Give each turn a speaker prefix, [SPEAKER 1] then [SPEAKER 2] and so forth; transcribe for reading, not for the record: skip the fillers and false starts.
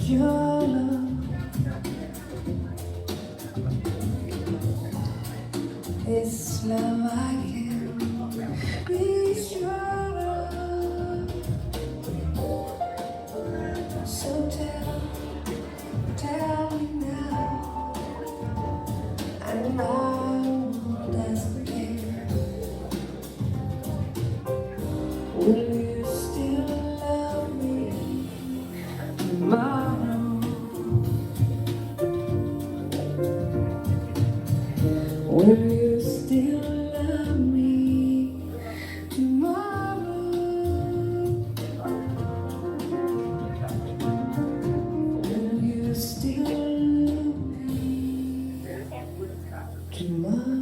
[SPEAKER 1] your love is love I can be sure of. So tell me now, and I won't ask again. Will you still love me tomorrow? Will you still love me tomorrow? Will you still love me tomorrow?